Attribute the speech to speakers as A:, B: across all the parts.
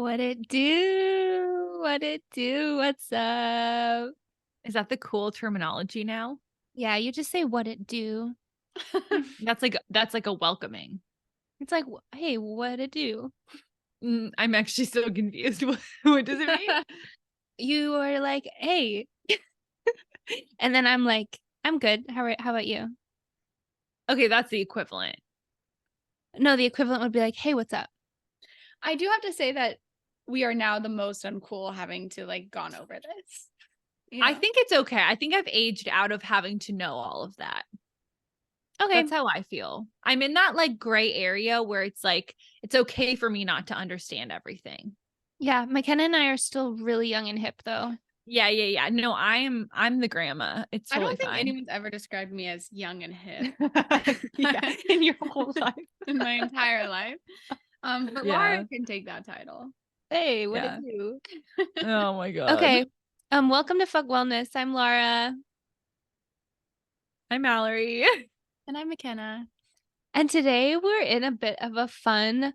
A: What it do? What it do? What's up?
B: Is that the cool terminology now?
A: Yeah, you just say what it do.
B: That's like a welcoming.
A: It's like, hey, what it do?
B: I'm actually so confused. What does it mean?
A: You are like, hey. And then I'm like, I'm good. How about you?
B: Okay, that's the equivalent.
A: No, the equivalent would be like, hey, what's up?
C: I do have to say that we are now the most uncool having to gone over this.
B: I think it's okay. I think I've aged out of having to know all of that.
A: Okay.
B: That's how I feel. I'm in that gray area where it's it's okay for me not to understand everything.
A: Yeah, McKenna and I are still really young and hip though.
B: Yeah. No, I'm the grandma. It's
C: I
B: totally
C: don't think
B: fine.
C: anyone's ever described me as young and hip
B: Yeah, in your whole life.
C: in my entire life. But
B: Yeah.
C: Lara can take that title.
A: Hey, what
B: Yeah.
A: it do?
B: Oh my God.
A: Okay. Welcome to Fuck Wellness. I'm Lara.
B: I'm Mallory.
C: And I'm McKenna.
A: And today we're in a bit of a fun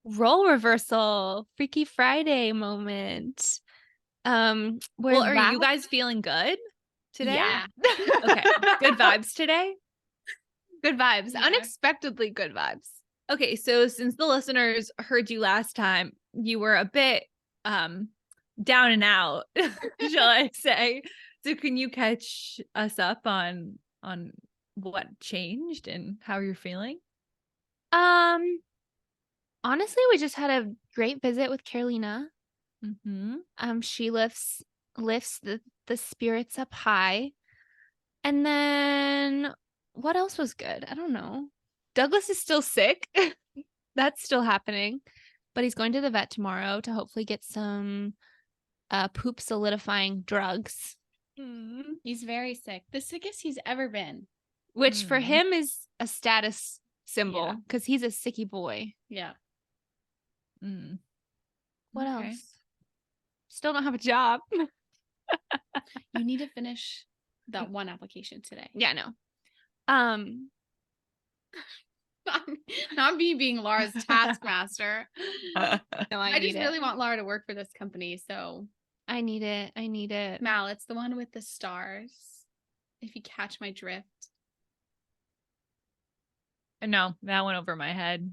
A: role reversal, Freaky Friday moment.
B: Well, are you guys feeling good today?
C: Yeah.
B: Okay. Good vibes today?
A: Good vibes.
C: Yeah.
A: Unexpectedly good vibes.
B: Okay, so since the listeners heard you last time, you were a bit down and out, shall I say. So can you catch us up on what changed and how you're feeling?
A: Honestly, we just had a great visit with Carolina.
B: Mm-hmm.
A: She lifts the spirits up high. And then what else was good? I don't know. Douglas is still sick. That's still happening. But he's going to the vet tomorrow to hopefully get some poop solidifying drugs.
C: He's very sick. The sickest he's ever been.
A: Which for him is a status symbol because he's a sicky boy.
C: Yeah.
A: What else? Still don't have a job.
C: You need to finish that one application today.
A: Yeah, no.
C: Not me being Lara's taskmaster.
A: No,
C: I just really want Lara to work for this company, so
A: I need it.
C: Mal, it's the one with the stars. If you catch my drift.
B: No, that went over my head.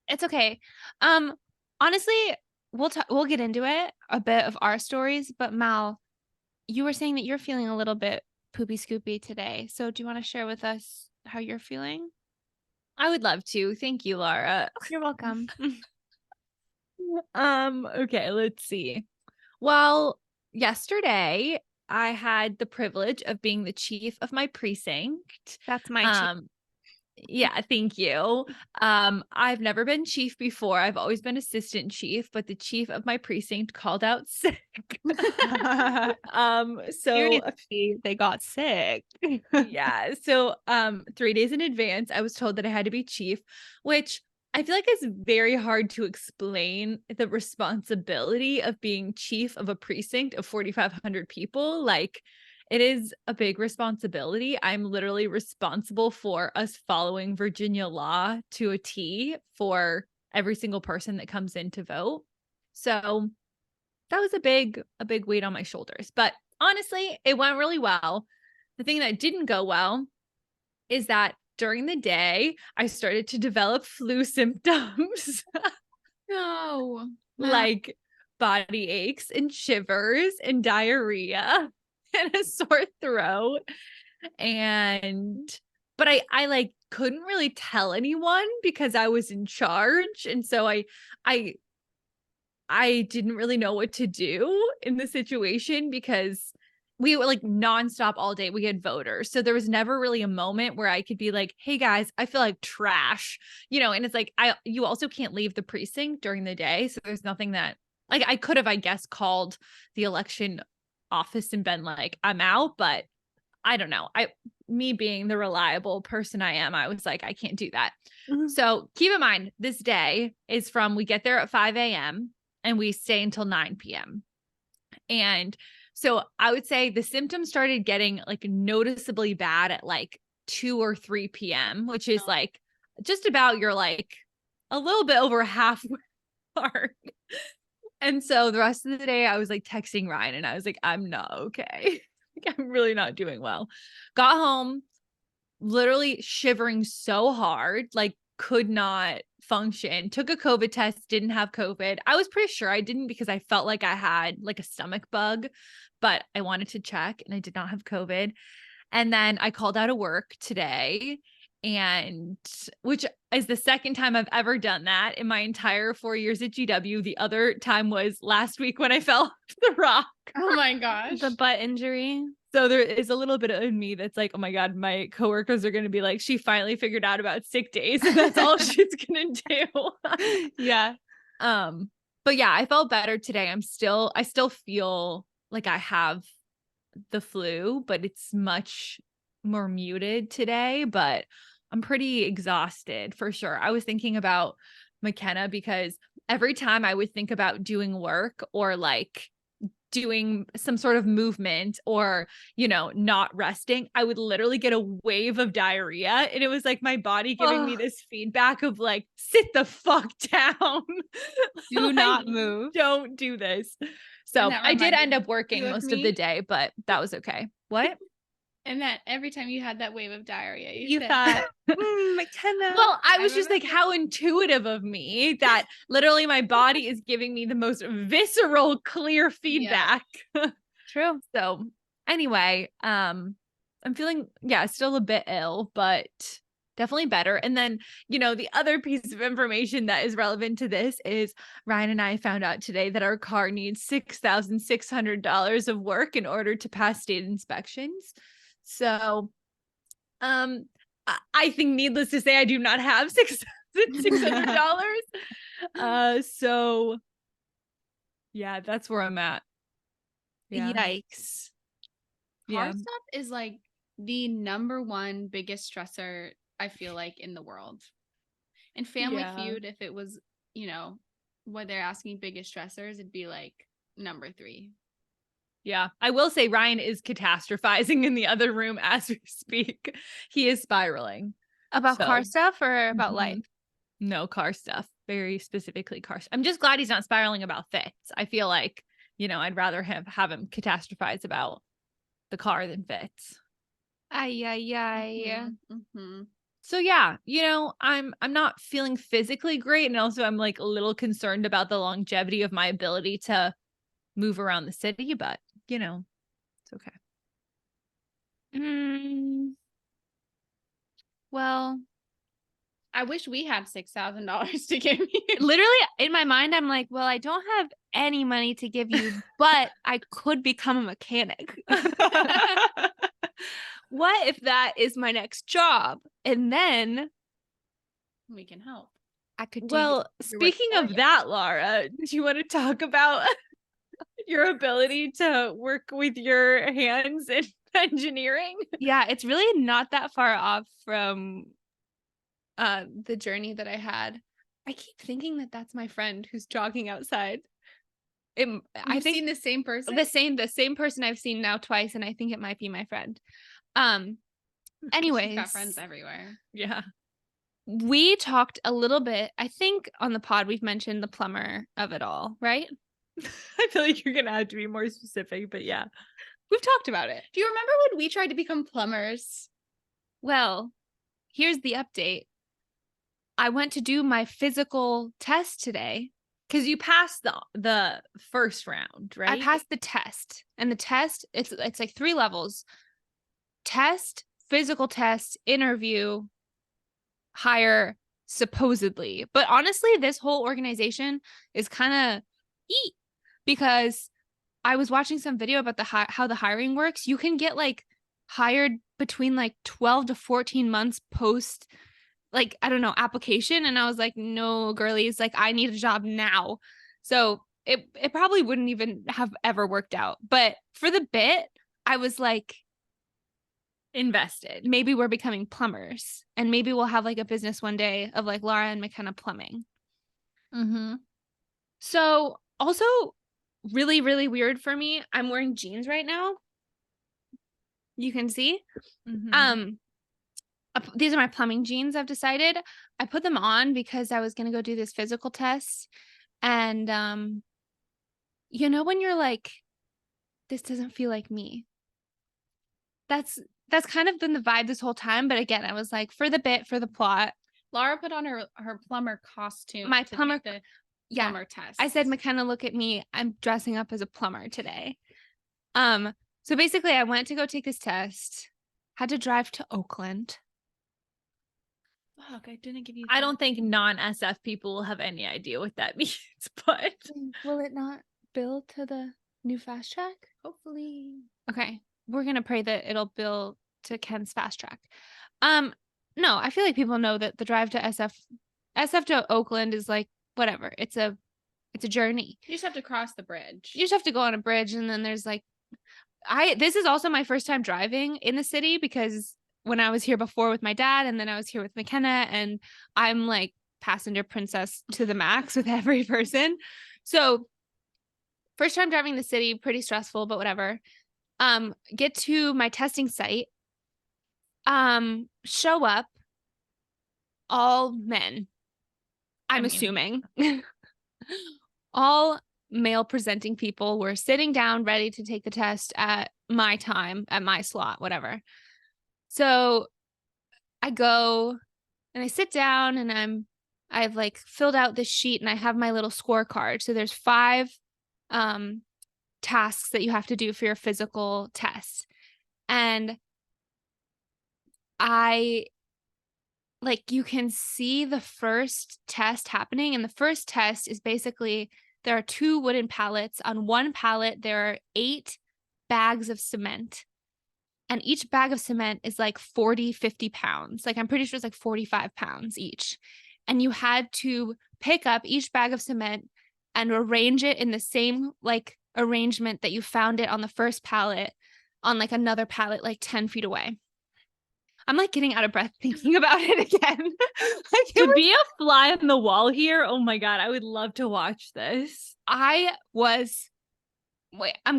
A: It's okay. Honestly, we'll get into it, a bit of our stories, but Mal, you were saying that you're feeling a little bit poopy scoopy today. So do you want to share with us how you're feeling?
B: I would love to. Thank you, Lara.
A: You're welcome.
B: Okay, let's see. Well, yesterday I had the privilege of being the chief of my precinct.
A: That's my chief.
B: Yeah, thank you. I've never been chief before. I've always been assistant chief, but the chief of my precinct called out sick. So
A: seriously, they got sick.
B: yeah. So 3 days in advance, I was told that I had to be chief, which I feel like it's very hard to explain the responsibility of being chief of a precinct of 4,500 people. It is a big responsibility. I'm literally responsible for us following Virginia law to a T for every single person that comes in to vote. So that was a big weight on my shoulders. But honestly, it went really well. The thing that didn't go well is that during the day, I started to develop flu symptoms.
C: No.
B: Like body aches and shivers and diarrhea and a sore throat. But I couldn't really tell anyone because I was in charge. And so I didn't really know what to do in the situation because we were nonstop all day. We had voters. So there was never really a moment where I could be like, hey guys, I feel like trash, and it's you also can't leave the precinct during the day. So there's nothing that I could have, I guess, called the election office and been like, I'm out, but I don't know. Me being the reliable person I am, I was like, I can't do that. Mm-hmm. So keep in mind, this day is we get there at 5 a.m. and we stay until 9 p.m. And so I would say the symptoms started getting noticeably bad at 2 or 3 p.m., which is just about your a little bit over halfway mark. And so the rest of the day I was like texting Ryan and I was like, I'm not okay. Like, I'm really not doing well. Got home literally shivering so hard, like could not function. Took a COVID test, didn't have COVID. I was pretty sure I didn't because I felt like I had like a stomach bug, but I wanted to check and I did not have COVID. And then I called out of work today, and which is the second time I've ever done that in my entire 4 years at GW. The other time was last week when I fell off the rock.
C: Oh my gosh.
A: The butt injury.
B: So there is a little bit of me that's like, oh my God, my coworkers are going to be like, she finally figured out about sick days and that's all she's going to do.
A: Yeah.
B: But yeah, I felt better today. I still feel like I have the flu, but it's much more muted today, but I'm pretty exhausted for sure. I was thinking about McKenna because every time I would think about doing work or like doing some sort of movement or, not resting, I would literally get a wave of diarrhea. And it was like my body giving me this feedback of like, sit the fuck down.
A: Do
B: Like,
A: not move.
B: Don't do this. So I did end up working most of the day, but that was okay. What?
C: And that every time you had that wave of diarrhea,
A: You
C: said,
A: thought, McKenna.
B: Well, I was just like, how intuitive of me that literally my body is giving me the most visceral, clear feedback.
A: True.
B: So anyway, I'm feeling, still a bit ill, but definitely better. And then, the other piece of information that is relevant to this is Ryan and I found out today that our car needs $6,600 of work in order to pass state inspections. So, I think needless to say, I do not have $6,600. So yeah, that's where I'm at. Yeah.
A: Yikes.
C: Car stuff is like the number one biggest stressor, I feel like, in the world. And Family Feud, if it was, what they're asking biggest stressors, it'd be like number 3.
B: Yeah, I will say Ryan is catastrophizing in the other room as we speak. He is spiraling.
A: About car stuff or about life?
B: No, car stuff. Very specifically car stuff. I'm just glad he's not spiraling about fits. I feel like, I'd rather have him catastrophize about the car than fits.
A: Ay, ay, ay.
B: So yeah, I'm not feeling physically great. And also I'm like a little concerned about the longevity of my ability to move around the city, but it's okay.
A: Well,
C: I wish we had $6,000 to give you.
A: Literally in my mind, I'm like, well, I don't have any money to give you, but I could become a mechanic. What if that is my next job? And then
C: we can help.
A: I could do.
B: Well, speaking of that, Lara, do you want to talk about your ability to work with your hands in engineering?
A: Yeah, it's really not that far off from the journey that I had. I keep thinking that that's my friend who's jogging outside.
C: I think seen the same person.
A: The same person I've seen now twice, and I think it might be my friend. Anyways,
C: she's got friends everywhere.
B: Yeah.
A: We talked a little bit. I think on the pod we've mentioned the plumber of it all, right?
B: I feel like you're gonna have to be more specific, but yeah,
A: we've talked about it.
C: Do you remember when we tried to become plumbers?
A: Well, here's the update. I went to do my physical test today.
B: Because you passed the first round, right?
A: I passed the test. And the test, it's like 3 levels. Test, physical test, interview, hire, supposedly. But honestly, this whole organization is kind of because I was watching some video about how the hiring works. You can get like hired between like 12 to 14 months post, like, I don't know, application. And I was like, no, girlies, like I need a job now. So it probably wouldn't even have ever worked out. But for the bit, I was like,
B: invested.
A: Maybe we're becoming plumbers and maybe we'll have like a business one day of like Lara and Makena plumbing. So also really, really weird for me. I'm wearing jeans right now. You can see. These are my plumbing jeans. I've decided I put them on because I was going to go do this physical test. And you know, when you're like, this doesn't feel like me. That's kind of been the vibe this whole time. But again, I was like, for the bit, for the plot.
C: Lara put on her plumber costume.
A: My plumber,
C: take the
A: yeah.
C: plumber test.
A: I said, McKenna, look at me. I'm dressing up as a plumber today. So basically, I went to go take this test. Had to drive to Oakland.
C: Fuck, I didn't give you.
B: I don't think non-SF people will have any idea what that means, but
A: will it not bill to the new fast track?
C: Hopefully.
A: Okay, we're gonna pray that it'll bill to Ken's fast track. No, I feel like people know that the drive to SF to Oakland is like whatever. It's a journey.
C: You just have to cross the bridge.
A: You just have to go on a bridge, and then there's like, this is also my first time driving in the city because when I was here before with my dad, and then I was here with McKenna, and I'm like passenger princess to the max with every person. So first time driving the city, pretty stressful, but whatever. Get to my testing site, show up, all men. I'm assuming. All male presenting people were sitting down ready to take the test at my time, at my slot, whatever. So I go and I sit down, and I've like filled out this sheet, and I have my little scorecard. So there's 5 tasks that you have to do for your physical test. And you can see the first test happening. And the first test is basically, there are 2 wooden pallets. On one pallet, there are 8 bags of cement. And each bag of cement is like 40, 50 pounds. Like, I'm pretty sure it's like 45 pounds each. And you had to pick up each bag of cement and arrange it in the same like arrangement that you found it on the first pallet on like another pallet, like 10 feet away. I'm like getting out of breath thinking about it again. Like,
B: to be a fly on the wall here. Oh my God. I would love to watch this.
A: I'm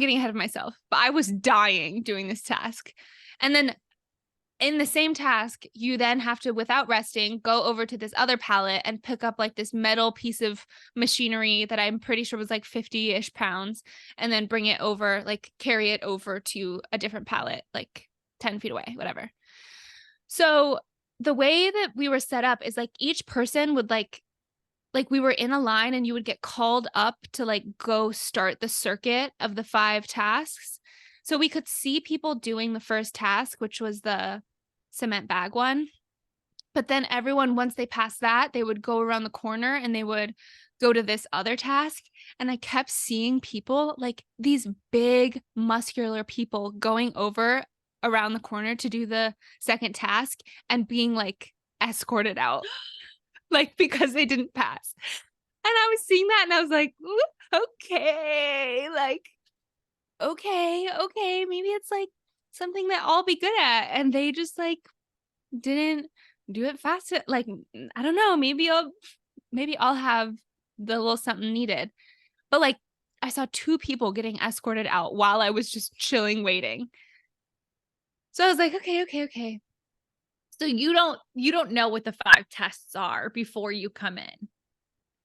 A: getting ahead of myself, but I was dying doing this task. And then in the same task, you then have to, without resting, go over to this other pallet and pick up like this metal piece of machinery that I'm pretty sure was like 50-ish pounds, and then bring it over, like carry it over to a different pallet, like 10 feet away, whatever. So the way that we were set up is like each person would like we were in a line, and you would get called up to like go start the circuit of the 5 tasks. So we could see people doing the first task, which was the cement bag one. But then everyone, once they passed that, they would go around the corner and they would go to this other task. And I kept seeing people, like these big muscular people, going over around the corner to do the second task and being like escorted out. Like, because they didn't pass. And I was seeing that, and I was like, okay, like, okay, maybe it's like something that I'll be good at. And they just like didn't do it fast. Like, I don't know, maybe I'll have the little something needed. But like, I saw 2 people getting escorted out while I was just chilling, waiting. So I was like, okay.
B: So you don't know what the 5 tests are before you come in.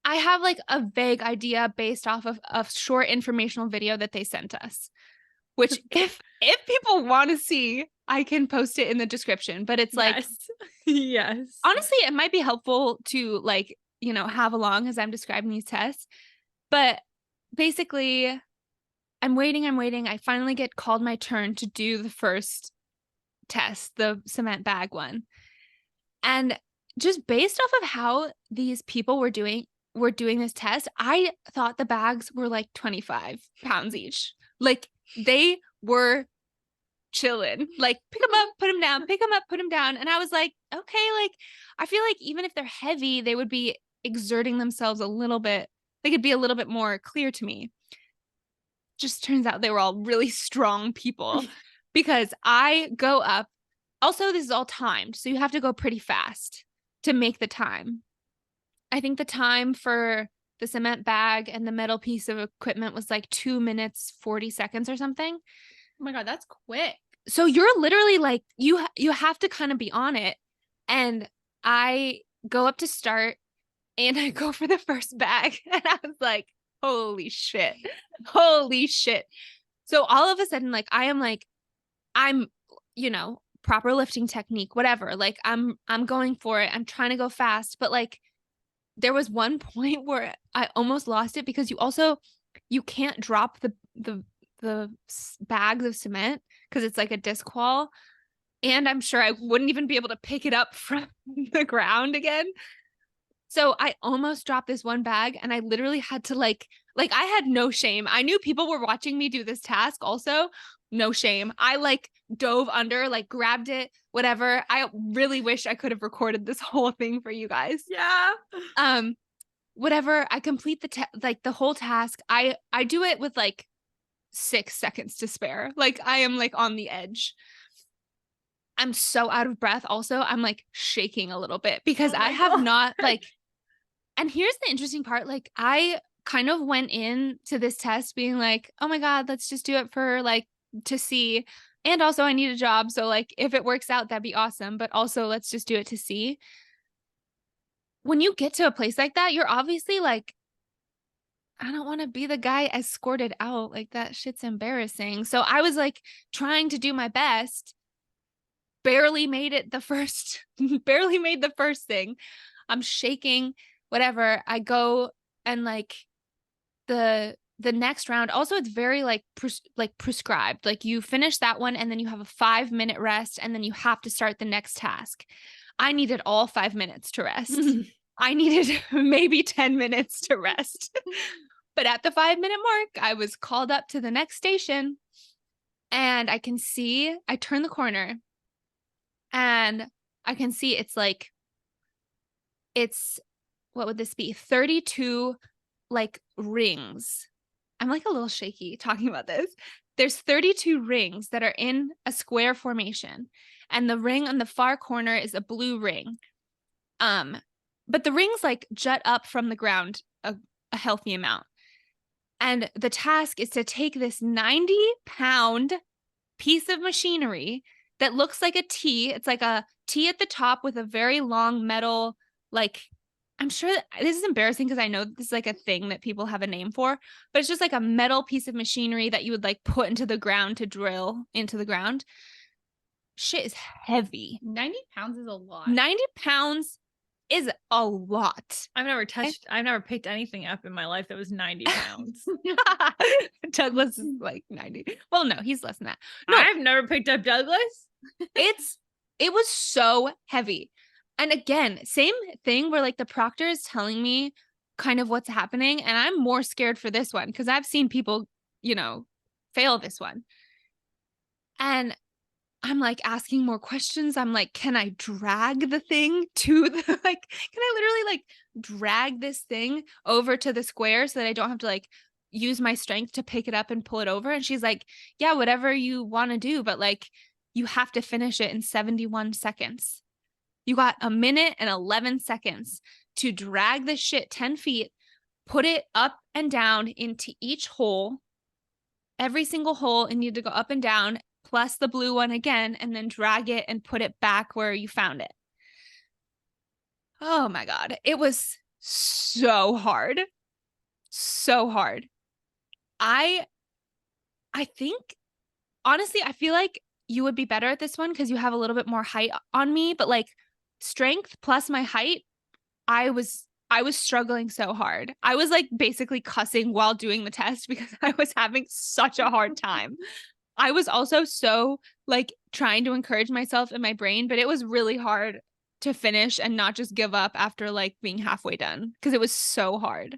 A: I have like a vague idea based off of a short informational video that they sent us, which if people want to see, I can post it in the description. But it's like,
B: yes.
A: Honestly, it might be helpful to like, have along as I'm describing these tests. But basically, I'm waiting. I finally get called my turn to do the first test, the cement bag one. And just based off of how these people were doing this test, I thought the bags were like 25 pounds each. Like, they were chilling, like pick them up, put them down, pick them up, put them down. And I was like, okay, like I feel like even if they're heavy, they would be exerting themselves a little bit. They could be a little bit more clear to me. Just turns out they were all really strong people because I go up. Also, this is all timed, so you have to go pretty fast to make the time. I think the time for the cement bag and the metal piece of equipment was like 2 minutes, 40 seconds or something.
C: Oh my God, that's quick.
A: So you're literally like, you have to kind of be on it. And I go up to start, and I go for the first bag, and I was like, holy shit. Holy shit. So all of a sudden, like, I'm, proper lifting technique, whatever. Like I'm going for it. I'm trying to go fast. But like there was one point where I almost lost it because you can't drop the bags of cement because it's like a disc wall. And I'm sure I wouldn't even be able to pick it up from the ground again. So I almost dropped this one bag and I literally had to like I had no shame. I knew people were watching me do this task also. No shame. I like dove under, like grabbed it, whatever. I really wish I could have recorded this whole thing for you guys.
B: Yeah.
A: Whatever. I complete the whole task. I do it with like 6 seconds to spare. Like I am like on the edge. I'm so out of breath. Also, I'm like shaking a little bit because I have not like, and here's the interesting part. Like I kind of went in to this test being like, oh my God, let's just do it for like to see. And also I need a job. So like if it works out, that'd be awesome. But also let's just do it to see. When you get to a place like that, you're obviously like, I don't want to be the guy escorted out. Like that shit's embarrassing. So I was like trying to do my best. Barely made the first thing. I'm shaking, whatever. I go and like the next round. Also, it's very like prescribed. Like you finish that one and then you have a 5-minute rest and then you have to start the next task. I needed all 5 minutes to rest. I needed maybe 10 minutes to rest. But at the 5-minute mark, I was called up to the next station and I turn the corner and I can see what would this be? 32 like rings. I'm like a little shaky talking about this. There's 32 rings that are in a square formation. And the ring on the far corner is a blue ring. But the rings like jut up from the ground a healthy amount. And the task is to take this 90-pound piece of machinery that looks like a T. It's like a T at the top with a very long metal, like, I'm sure this is embarrassing because I know this is like a thing that people have a name for, but it's just like a metal piece of machinery that you would like put into the ground to drill into the ground. Shit is heavy.
C: 90 pounds is a lot.
A: 90 pounds is a lot.
B: I've never picked anything up in my life that was 90 pounds.
A: Douglas is like 90. Well, no, he's less than that. No,
B: I've never picked up Douglas.
A: It was so heavy. And again, same thing where like the proctor is telling me kind of what's happening. And I'm more scared for this one because I've seen people, fail this one. And I'm like asking more questions. I'm like, can I drag the thing to the, can I literally like drag this thing over to the square so that I don't have to like use my strength to pick it up and pull it over? And she's like, yeah, whatever you want to do. But like, you have to finish it in 71 seconds. You got 1 minute and 11 seconds to drag this shit 10 feet, put it up and down into each hole, every single hole, and you need to go up and down, plus the blue one again, and then drag it and put it back where you found it. Oh my God. It was so hard. So hard. I think, honestly, I feel like you would be better at this one because you have a little bit more height on me, but like strength plus my height, I was struggling so hard. I was like basically cussing while doing the test because I was having such a hard time. I was also so like trying to encourage myself in my brain, but it was really hard to finish and not just give up after like being halfway done because it was so hard.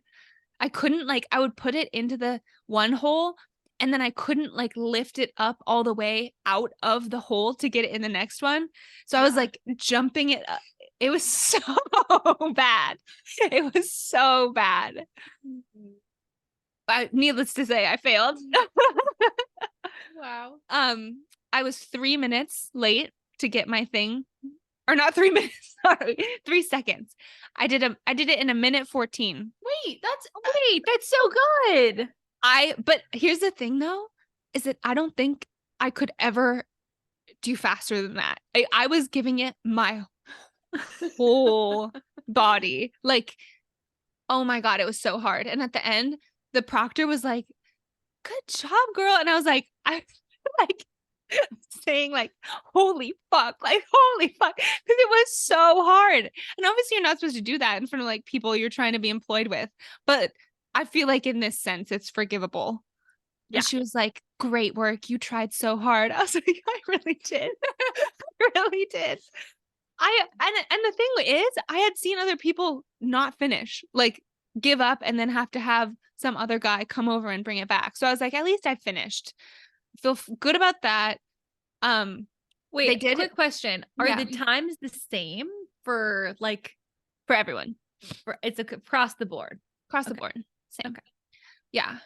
A: I couldn't I would put it into the one hole and then I couldn't like lift it up all the way out of the hole to get it in the next one. So I was like jumping it up. It was so bad. It was so bad. Needless to say, I failed.
C: Wow.
A: I was 3 minutes late to get my thing. Or not 3 minutes, sorry. 3 seconds. I did it in 1:14.
C: Wait, that's so good.
A: But here's the thing though, is that I don't think I could ever do faster than that. I was giving it my whole body. Like, oh my God, it was so hard. And at the end, the proctor was like, good job, girl. And I was like, I like saying like, holy fuck, because it was so hard. And obviously you're not supposed to do that in front of like people you're trying to be employed with. But I feel like in this sense, it's forgivable. Yeah. And she was like, great work. You tried so hard. I was like, I really did. I really did. And the thing is, I had seen other people not finish, like give up and then have to have some other guy come over and bring it back. So I was like, at least I finished. Feel good about that.
B: Wait,
A: they did.
B: Quick question. Are the times the same for
A: everyone?
B: It's across the board.
A: Across the board. Same. Okay. Yeah.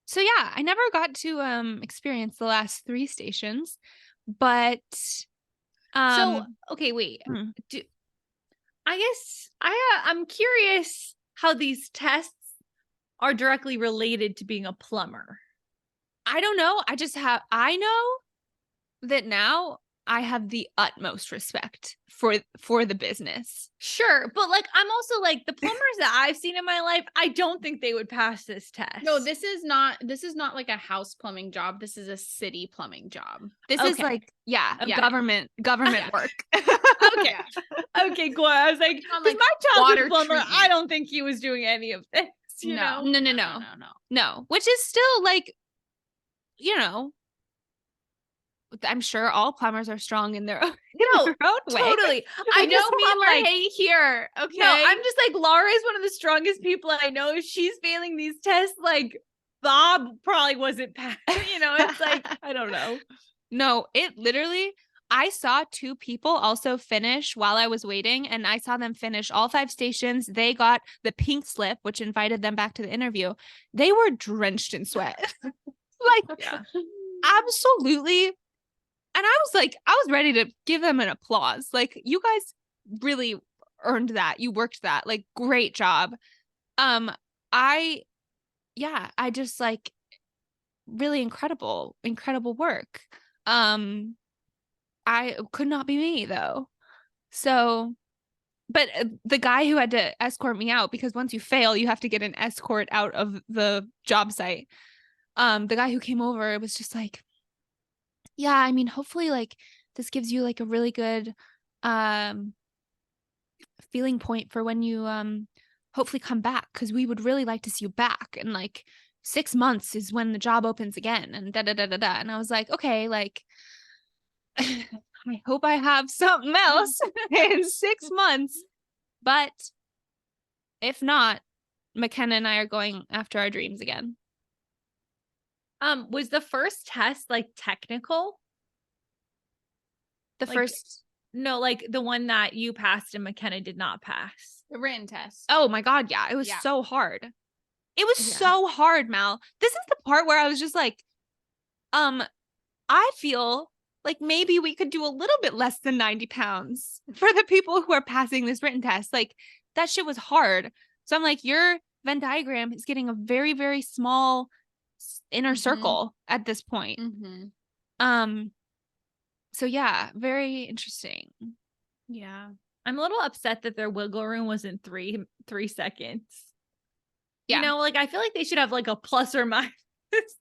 A: So yeah, I never got to experience the last 3 stations, but
B: so okay, wait. I guess I'm curious how these tests are directly related to being a plumber.
A: I don't know. I know that now I have the utmost respect for the business.
B: Sure. But like, I'm also like the plumbers that I've seen in my life, I don't think they would pass this test.
C: No, this is not like a house plumbing job. This is a city plumbing job.
A: This is like, government work.
B: Okay. Okay, cool. I was like, my childhood plumber, treatment. I don't think he was doing any of this. You know?
A: No. Which is still like, I'm sure all plumbers are strong in their own, way.
B: Totally. I know plumber hate here. Okay. No, I'm just like, Lara is one of the strongest people I know. If she's failing these tests, like Bob probably wasn't passed. It's like, I don't know.
A: No, it literally, I saw 2 people also finish while I was waiting, and I saw them finish all 5 stations. They got the pink slip, which invited them back to the interview. They were drenched in sweat. Absolutely. And I was ready to give them an applause. Like, you guys really earned that. You worked that. Like, great job. I just like really incredible work. I could not be me though. So, but the guy who had to escort me out, because once you fail, you have to get an escort out of the job site. The guy who came over was just like, yeah, I mean, hopefully like this gives you like a really good feeling point for when you hopefully come back, because we would really like to see you back, and like 6 months is when the job opens again, and da da da da da. And I was like, okay, like I hope I have something else in 6 months, but if not, McKenna and I are going after our dreams again.
B: Was the first test like technical? No, like the one that you passed and McKenna did not pass.
C: The written test.
A: Oh my God, yeah. It was so hard. It was so hard, Mal. This is the part where I was just like, I feel like maybe we could do a little bit less than 90 pounds for the people who are passing this written test. Like, that shit was hard. So I'm like, your Venn diagram is getting a very, very small inner circle at this point. So yeah, very interesting.
B: Yeah. I'm a little upset that their wiggle room was in 3 seconds. Yeah. Like, I feel like they should have like a plus or minus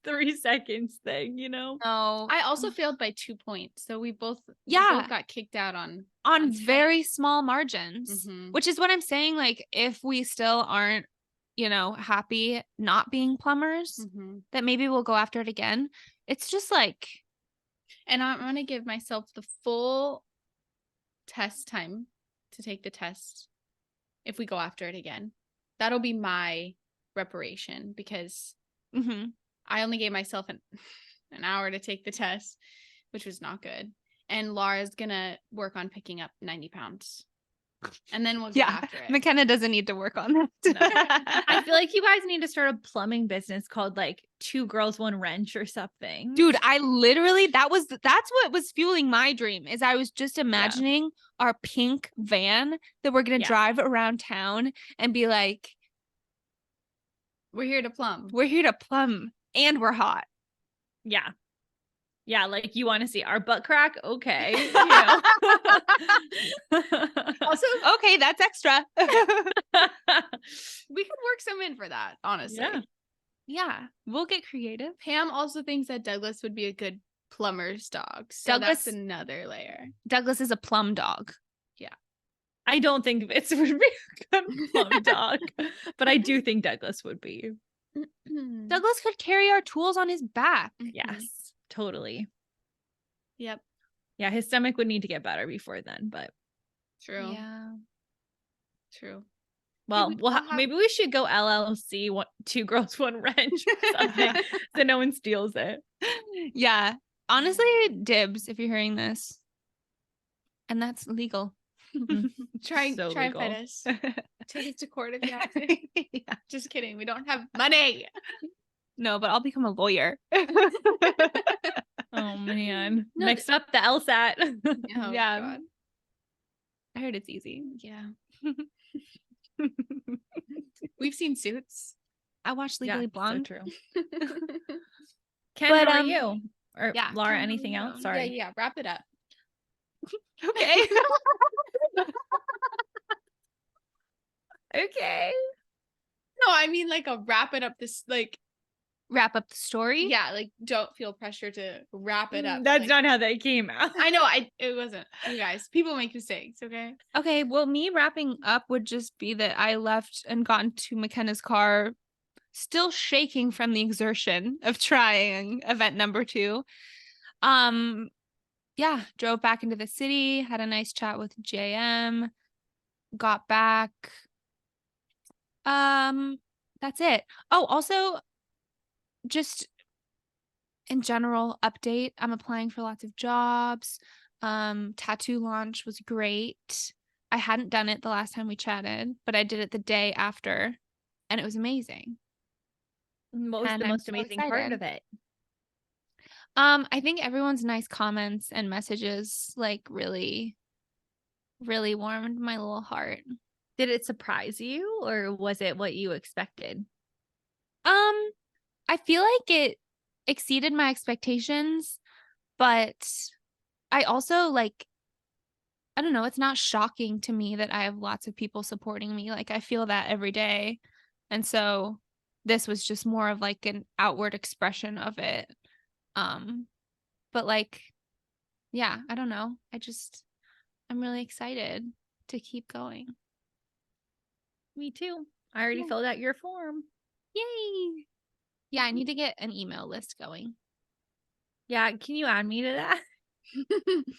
B: 3 seconds thing,
A: No.
C: I also failed by 2 points. So we both got kicked out on
A: very small margins, which is what I'm saying. Like, if we still aren't, happy not being plumbers, that maybe we'll go after it again. It's just like,
C: and I'm going to give myself the full test time to take the test. If we go after it again, that'll be my reparation, because I only gave myself an hour to take the test, which was not good. And Lara's gonna work on picking up 90 pounds. And then we'll go after it.
A: McKenna doesn't need to work on that.
B: No. I feel like you guys need to start a plumbing business called like 2 Girls, 1 Wrench or something.
A: Dude, I literally, that's what was fueling my dream, is I was just imagining our pink van that we're going to drive around town and be like,
C: we're here to plumb.
A: We're here to plumb, and we're hot.
B: Yeah. Yeah, like, you want to see our butt crack? Okay.
C: Also,
A: okay, that's extra.
C: We could work some in for that, honestly.
A: Yeah, we'll get creative.
C: Pam also thinks that Douglas would be a good plumber's dog. So
A: Douglas-
C: that's another layer.
A: Douglas is a plum dog.
B: I don't think Fitz would be a good plum dog, but I do think Douglas would be.
A: Douglas could carry our tools on his back.
B: Yes, totally.
C: Yep.
B: Yeah, his stomach would need to get better before then, but
C: True.
A: Yeah.
C: True.
B: well, maybe we should go LLC, two girls, one wrench or something, so no one steals it.
A: Yeah. Honestly, dibs if you're hearing this. And that's legal.
C: Try
B: So
C: and
B: legal.
C: fight us. Take us to court if you have to.
A: Yeah.
C: Just kidding. We don't have money.
A: No, but I'll become a lawyer.
B: Oh man.
C: No,
B: Next up, the LSAT.
C: Oh,
A: Yeah.
C: God.
A: I heard it's easy.
C: Yeah. We've seen Suits.
A: I watched Legally Blonde.
B: So true. Ken,
A: But,
B: how are you? Or
A: yeah,
B: Laura,
C: Ken,
B: anything
C: how are
B: else?
C: you?
B: Sorry.
C: Yeah. Wrap it up.
A: Okay.
B: Okay.
C: No, I mean like a wrap it up. This like
A: Wrap up the story.
C: yeah, like don't feel pressure to wrap it up.
B: That's
C: like,
B: not how that came out.
C: I know. It wasn't. You guys, people make mistakes. Okay.
A: Okay. Well, me wrapping up would just be that I left and got into McKenna's car, still shaking from the exertion of trying event number 2. Yeah, drove back into the city, had a nice chat with JM, got back. That's it. Oh, also, just in general update, I'm applying for lots of jobs. Tattoo launch was great. I hadn't done it the last time we chatted, but I did it the day after, and it was amazing.
B: What was
A: And
B: the
A: I'm
B: most
A: so
B: amazing part
A: excited.
B: of it?
A: I think everyone's nice comments and messages like really, really warmed my little heart.
B: Did it surprise you, or was it what you expected?
A: I feel like it exceeded my expectations, but I also like, I don't know, it's not shocking to me that I have lots of people supporting me. Like I feel that every day. And so this was just more of like an outward expression of it. But like, yeah, I don't know. I'm really excited to keep going.
B: Me too. I already
A: Yeah.
B: filled out your form.
A: Yay. Yeah, I need to get an email list going.
B: Yeah, can you add me to that?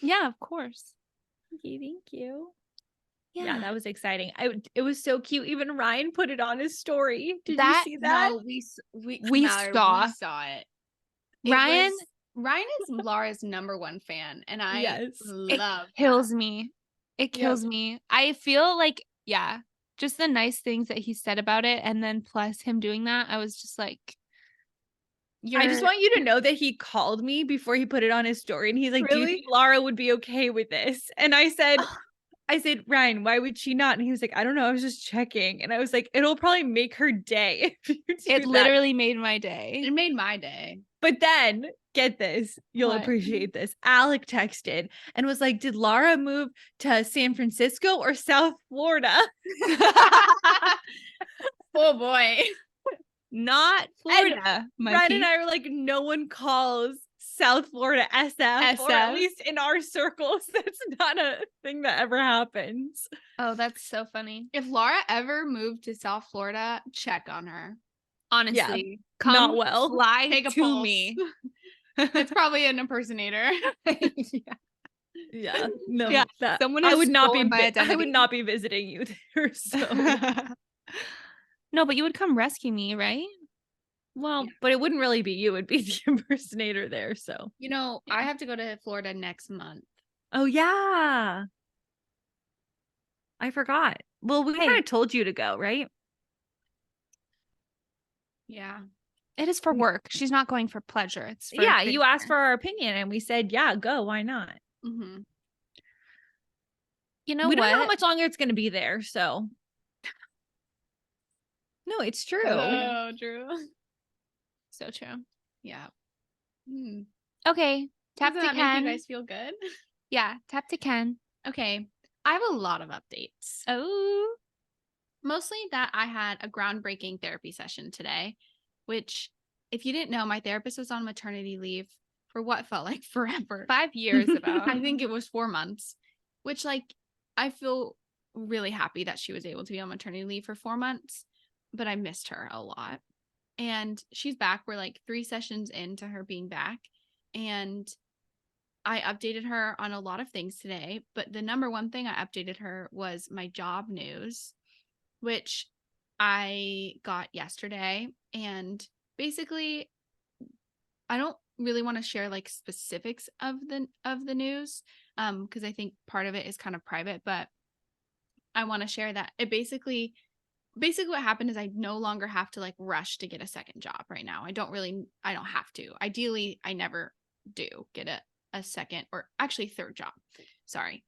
A: Yeah, of course.
B: Okay, thank you.
A: Yeah,
B: Yeah, that was exciting. It was so cute. Even Ryan put it on his story. Did you see that?
C: No, we
A: Mallory,
C: saw.
A: we
C: saw it.
A: Ryan
C: is Lara's #1 fan, and I
B: Yes.
C: love
A: it kills me. It kills
B: Yep.
A: me. I feel like, yeah, just the nice things that he said about it, and then plus him doing that, I was just like,
B: I just want you to know that he called me before he put it on his story, and he's like, "Do you
A: Really?
B: think Lara would be okay with this?" And I said, Ryan, why would she not? And he was like, I don't know. I was just checking. And I was like, it'll probably make her day if you do
A: It
B: that.
A: literally made my day.
C: It made my day.
B: But then, get this, you'll
A: What?
B: appreciate this. Alec texted and was like, did Lara move to San Francisco or South Florida?
C: Oh boy.
A: Not Florida.
B: Ryan and I were like, no one calls South Florida SF, or at
A: SF.
B: least in our circles. That's not a thing that ever happens.
A: Oh, that's so funny.
C: If Lara ever moved to South Florida, check on her.
A: Honestly,
B: not
A: come
B: well.
A: fly
C: Take a
A: to
C: pulse.
A: me.
C: It's probably an impersonator.
B: Yeah. No,
A: Yeah,
B: that
A: someone
B: I
A: has
B: would not be
A: stolen my
B: I
A: identity.
B: would not be visiting you there. So
A: No, but you would come rescue me, right?
B: well, but it wouldn't really be you, it would be the impersonator there. So
C: You know, I have to go to Florida next month.
B: oh yeah. I forgot. Well, we kind of told you to go, right?
C: Yeah.
A: It is for work. She's not going for pleasure. It's for
B: Yeah, you asked
A: business.
B: for our opinion and we said, yeah, go. Why not?
C: Mm-hmm.
A: You know
B: We
A: what?
B: don't know how much longer it's going to be there. So no, it's true.
C: Oh, true.
A: So true.
C: Yeah.
A: Okay. Tap
C: Doesn't
A: to
C: that make
A: Ken.
C: you guys feel good?
A: Yeah. Tap to Ken.
C: Okay. I have a lot of updates.
A: Oh.
C: Mostly that I had a groundbreaking therapy session today, which, if you didn't know, my therapist was on maternity leave for what felt like forever.
A: 5 years about.
C: I think it was 4 months, which, like, I feel really happy that she was able to be on maternity leave for 4 months, but I missed her a lot. And she's back. We're like 3 sessions into her being back. And I updated her on a lot of things today, but the number one thing I updated her was my job news, which I got yesterday. And basically, I don't really want to share like specifics of the news, because I think part of it is kind of private, but I want to share that it basically what happened is I no longer have to like rush to get a second job right now. I don't have to. Ideally, I never do get a second, or actually third job. Sorry.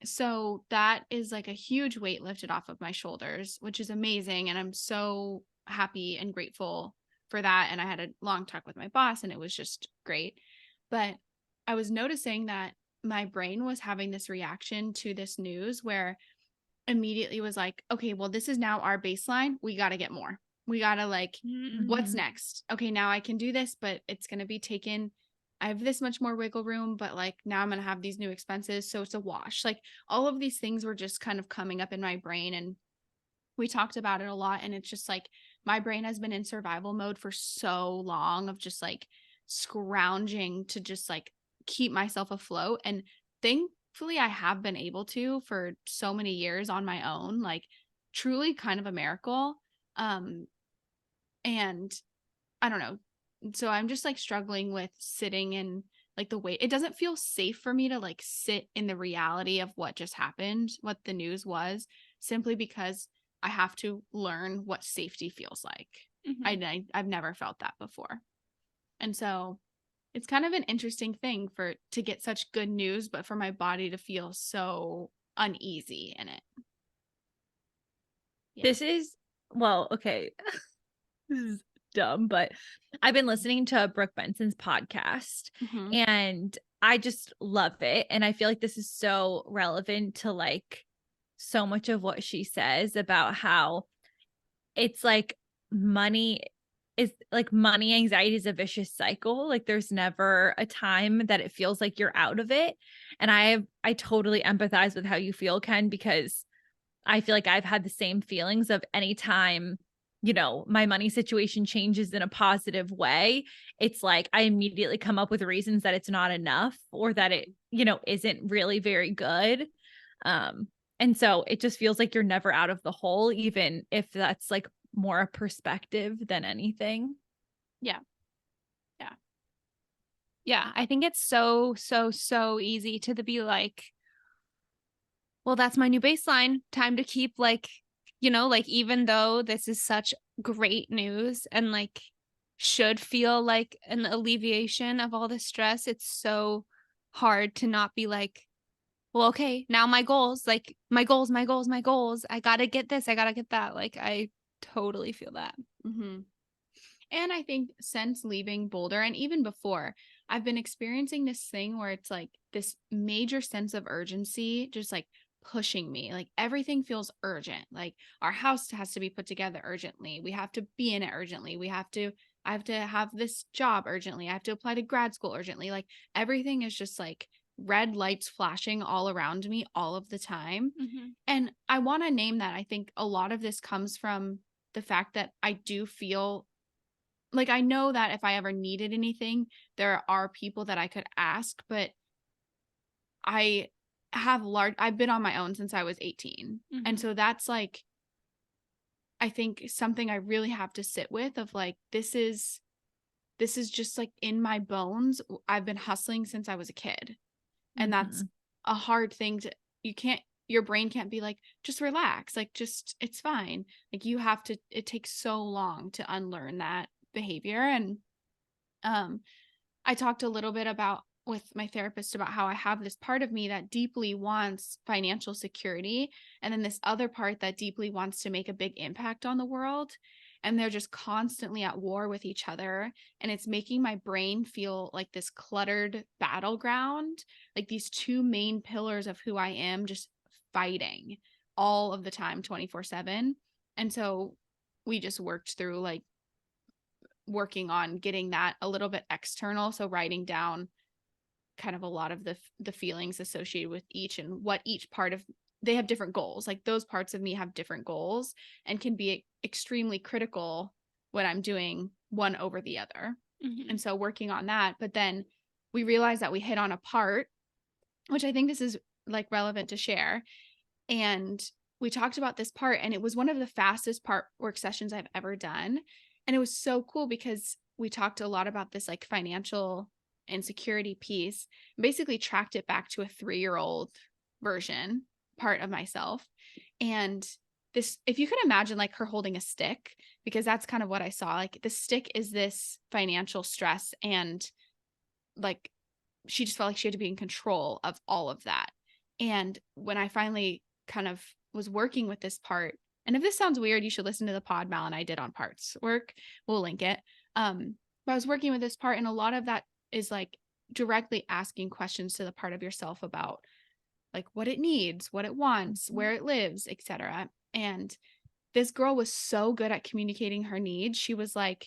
C: So that is like a huge weight lifted off of my shoulders, which is amazing. And I'm so happy and grateful for that. And I had a long talk with my boss and it was just great. But I was noticing that my brain was having this reaction to this news where immediately was like, okay, well, this is now our baseline. We got to get more. We got to like, what's next? Okay, now I can do this, but it's going to be taken. I have this much more wiggle room, but like now I'm going to have these new expenses. So it's a wash. Like all of these things were just kind of coming up in my brain. And we talked about it a lot. And it's just like my brain has been in survival mode for so long of just like scrounging to just like keep myself afloat. And thankfully, I have been able to for so many years on my own, like truly kind of a miracle. And I don't know. So I'm just like struggling with sitting in like the weight. It doesn't feel safe for me to like sit in the reality of what just happened, what the news was, simply because I have to learn what safety feels like. I've never felt that before. And so it's kind of an interesting thing to get such good news, but for my body to feel so uneasy in it.
B: Yeah. This is, well, okay. This is dumb, but I've been listening to Brooke Benson's podcast and I just love it. And I feel like this is so relevant to like so much of what she says about how it's like money anxiety is a vicious cycle. Like there's never a time that it feels like you're out of it. And I totally empathize with how you feel, Ken, because I feel like I've had the same feelings of any time, you know, my money situation changes in a positive way. It's like I immediately come up with reasons that it's not enough or that it, you know, isn't really very good. And so it just feels like you're never out of the hole, even if that's like more a perspective than anything.
A: Yeah. Yeah. Yeah. I think it's so, so, so easy to be like, well, that's my new baseline. Time to keep like, you know, like even though this is such great news and like should feel like an alleviation of all the stress, it's so hard to not be like, well, okay, now my goals, like my goals. I got to get this. I got to get that. Like I totally feel that.
C: And I think since leaving Boulder and even before, I've been experiencing this thing where it's like this major sense of urgency, just like pushing me. Like everything feels urgent. Like our house has to be put together urgently. We have to be in it urgently. I have to have this job urgently. I have to apply to grad school urgently. Like everything is just like red lights flashing all around me all of the time. And I want to name that. I think a lot of this comes from the fact that I do feel like I know that if I ever needed anything, there are people that I could ask, but I've been on my own since I was 18. And so that's like, I think something I really have to sit with of like, this is just like in my bones. I've been hustling since I was a kid. And that's a hard thing your brain can't be like, just relax. Like, just, it's fine. Like it takes so long to unlearn that behavior. And I talked a little bit with my therapist about how I have this part of me that deeply wants financial security, and then this other part that deeply wants to make a big impact on the world. And they're just constantly at war with each other. And it's making my brain feel like this cluttered battleground, like these two main pillars of who I am just fighting all of the time, 24/7. And so we just worked through like working on getting that a little bit external. So writing down kind of a lot of the feelings associated with each and what each part of, they have different goals. Like those parts of me have different goals and can be extremely critical when I'm doing one over the other.
A: Mm-hmm.
C: And so working on that, but then we realized that we hit on a part, which I think this is like relevant to share. And we talked about this part, and it was one of the fastest part work sessions I've ever done. And it was so cool because we talked a lot about this like financial insecurity piece, basically tracked it back to a 3-year-old version part of myself. And this, if you can imagine like her holding a stick, because that's kind of what I saw, like the stick is this financial stress, and like she just felt like she had to be in control of all of that. And when I finally kind of was working with this part, and if this sounds weird, you should listen to the pod Mal and I did on parts work. We'll link it. But I was working with this part, and a lot of that is like directly asking questions to the part of yourself about like what it needs, what it wants, where it lives, etc. And this girl was so good at communicating her needs. She was like,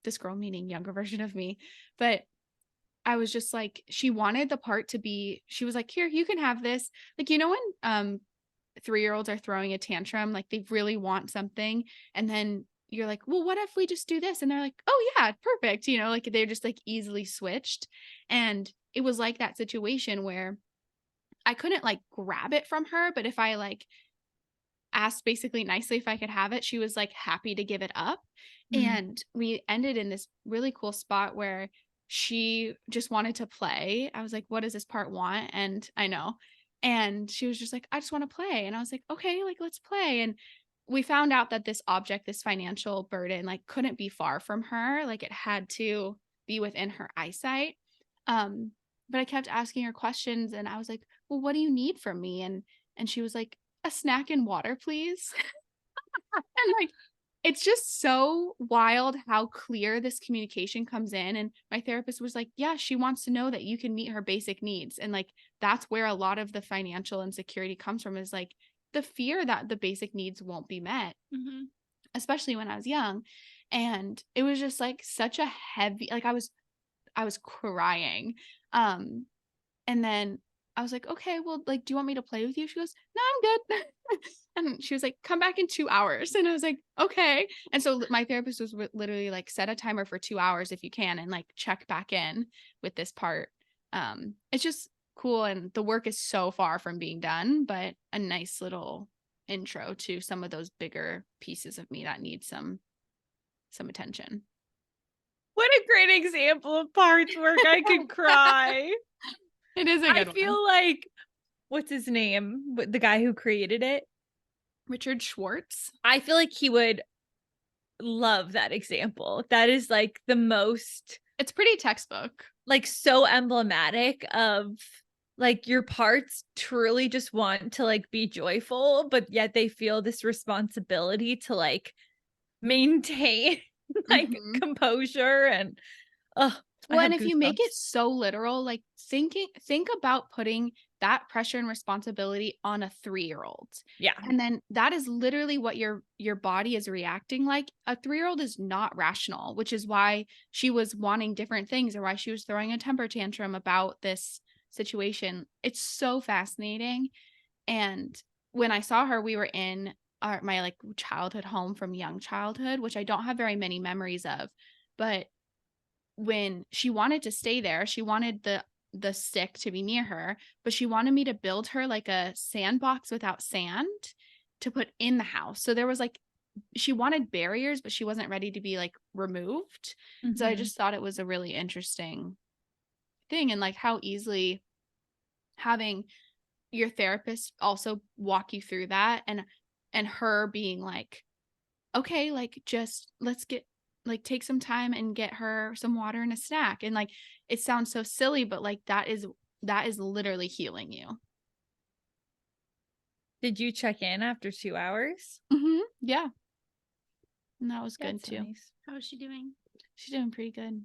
C: this girl meaning younger version of me, but I was just like, she wanted the part to be, she was like, here, you can have this. Like, you know, when 3-year-olds are throwing a tantrum, like they really want something. And then you're like, well, what if we just do this? And they're like, oh yeah, perfect. You know, like they're just like easily switched. And it was like that situation where I couldn't like grab it from her, but if I like asked basically nicely if I could have it, she was like happy to give it up. And we ended in this really cool spot where she just wanted to play. I was like, what does this part want? And I know. And she was just like, I just want to play. And I was like, okay, like let's play. And we found out that this object, this financial burden, like couldn't be far from her. Like it had to be within her eyesight. But I kept asking her questions, and I was like, well, what do you need from me? And she was like, a snack and water, please. And like, it's just so wild how clear this communication comes in. And my therapist was like, yeah, she wants to know that you can meet her basic needs. And like, that's where a lot of the financial insecurity comes from, is like the fear that the basic needs won't be met, especially when I was young. And it was just like such a heavy, like I was crying. And then I was like, okay, well, like, do you want me to play with you? She goes, no, I'm good. And she was like, come back in 2 hours. And I was like, okay. And so my therapist was literally like, set a timer for 2 hours if you can, and like check back in with this part. It's just cool. And the work is so far from being done, but a nice little intro to some of those bigger pieces of me that need some attention.
B: What a great example of parts work. I could cry.
C: It is a good
B: I feel
C: one.
B: like, what's his name? The guy who created it?
C: Richard Schwartz.
B: I feel like he would love that example. That is like the most,
C: it's pretty textbook,
B: like so emblematic of like your parts truly just want to like be joyful, but yet they feel this responsibility to like maintain like composure. And
C: well, and if you make it so literal, like think about putting that pressure and responsibility on a 3-year-old.
B: Yeah.
C: And then that is literally what your body is reacting like. A 3-year-old is not rational, which is why she was wanting different things, or why she was throwing a temper tantrum about this situation. It's so fascinating. And when I saw her, we were in my like childhood home from young childhood, which I don't have very many memories of. But when she wanted to stay there, she wanted the stick to be near her, but she wanted me to build her like a sandbox without sand to put in the house. So there was like, she wanted barriers, but she wasn't ready to be like removed. So I just thought it was a really interesting thing, and like how easily having your therapist also walk you through that, and her being like, okay, like just let's get like take some time and get her some water and a snack. And like it sounds so silly, but like that is literally healing you.
B: Did you check in after 2 hours?
C: Yeah. And that was good too.
B: Nice.
A: How is she doing?
C: She's doing pretty good.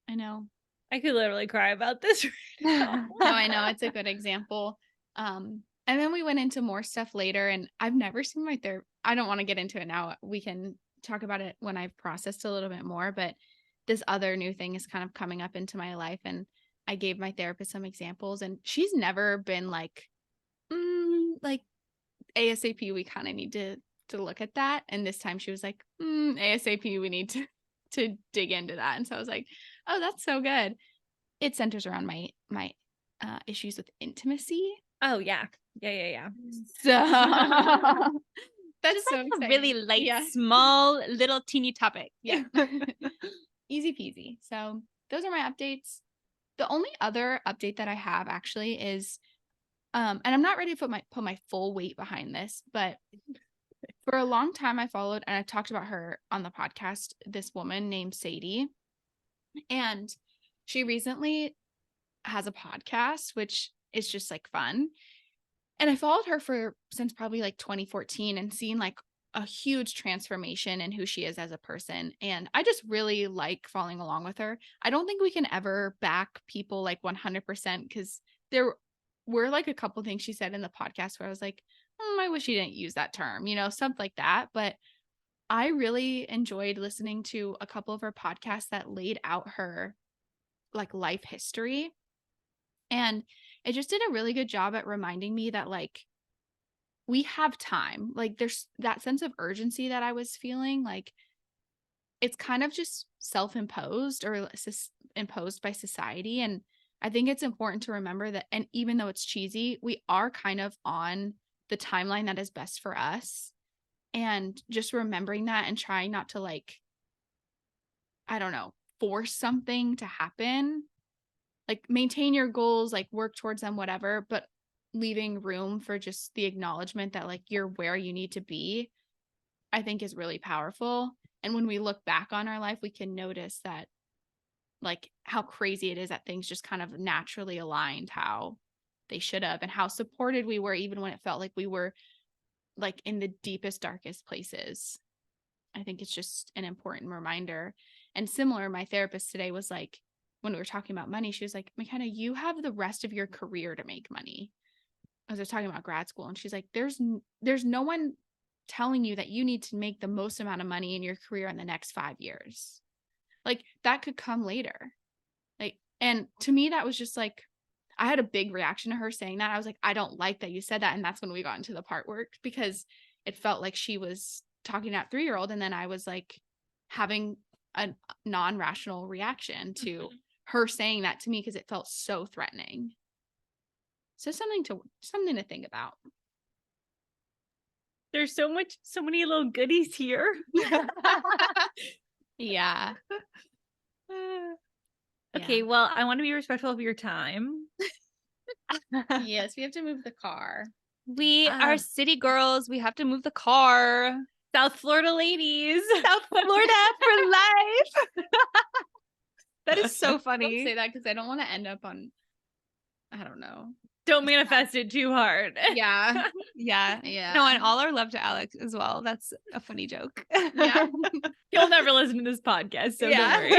C: I know.
B: I could literally cry about this right now.
C: No, I know, it's a good example. And then we went into more stuff later, and I've never seen my therapist. I don't want to get into it now. We can talk about it when I've processed a little bit more, but this other new thing is kind of coming up into my life, and I gave my therapist some examples, and she's never been like ASAP, we kind of need to look at that. And this time she was like, ASAP, we need to dig into that. And so I was like, oh, that's so good. It centers around my issues with intimacy.
B: Oh yeah. Yeah.
C: So that's
A: just
C: so
A: like
C: exciting.
A: a really light, small, little teeny topic.
C: Yeah. Easy peasy. So those are my updates. The only other update that I have actually is and I'm not ready to put my full weight behind this, but for a long time I followed, and I talked about her on the podcast, this woman named Sadie. And she recently has a podcast, which is just like fun. And I followed her since probably like 2014, and seen like a huge transformation in who she is as a person. And I just really like following along with her. I don't think we can ever back people like 100%, because there were like a couple things she said in the podcast where I was like, I wish she didn't use that term, something like that. But I really enjoyed listening to a couple of her podcasts that laid out her like life history. And it just did a really good job at reminding me that like we have time. Like there's that sense of urgency that I was feeling, like it's kind of just self-imposed or imposed by society. And I think it's important to remember that, and even though it's cheesy, we are kind of on the timeline that is best for us. And just remembering that and trying not to like, I don't know, force something to happen. Like maintain your goals, like work towards them, whatever, but leaving room for just the acknowledgement that like you're where you need to be, I think is really powerful. And when we look back on our life, we can notice that like how crazy it is that things just kind of naturally aligned how they should have, and how supported we were even when it felt like we were like in the deepest, darkest places. I think it's just an important reminder. And similar, my therapist today was like, when we were talking about money, she was like, McKenna, you have the rest of your career to make money. As I was talking about grad school, and she's like, there's no one telling you that you need to make the most amount of money in your career in the next 5 years. Like that could come later. Like, and to me, that was just like, I had a big reaction to her saying that. I was like, I don't like that you said that. And that's when we got into the part work, because it felt like she was talking to that 3-year-old. And then I was like having a non-rational reaction to her saying that to me, because it felt so threatening. So something to think about.
B: There's so many little goodies here.
C: Yeah.
B: Okay, well, I want to be respectful of your time.
C: Yes, we have to move the car.
A: We are city girls. We have to move the car.
B: South Florida ladies.
A: South Florida for life. That is so funny.
C: Don't say that, because I don't want to end up on, I don't know.
B: Don't manifest it too hard.
C: Yeah.
A: Yeah. No, and all our love to Alex as well. That's a funny joke.
C: Yeah.
B: He'll never listen to this podcast, so don't worry.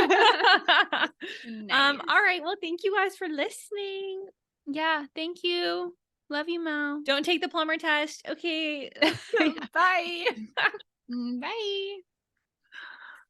C: Nice.
B: All right. Well, thank you guys for listening.
A: Yeah. Thank you. Love you, Mo.
B: Don't take the plumber test. Okay. Bye.
C: Bye.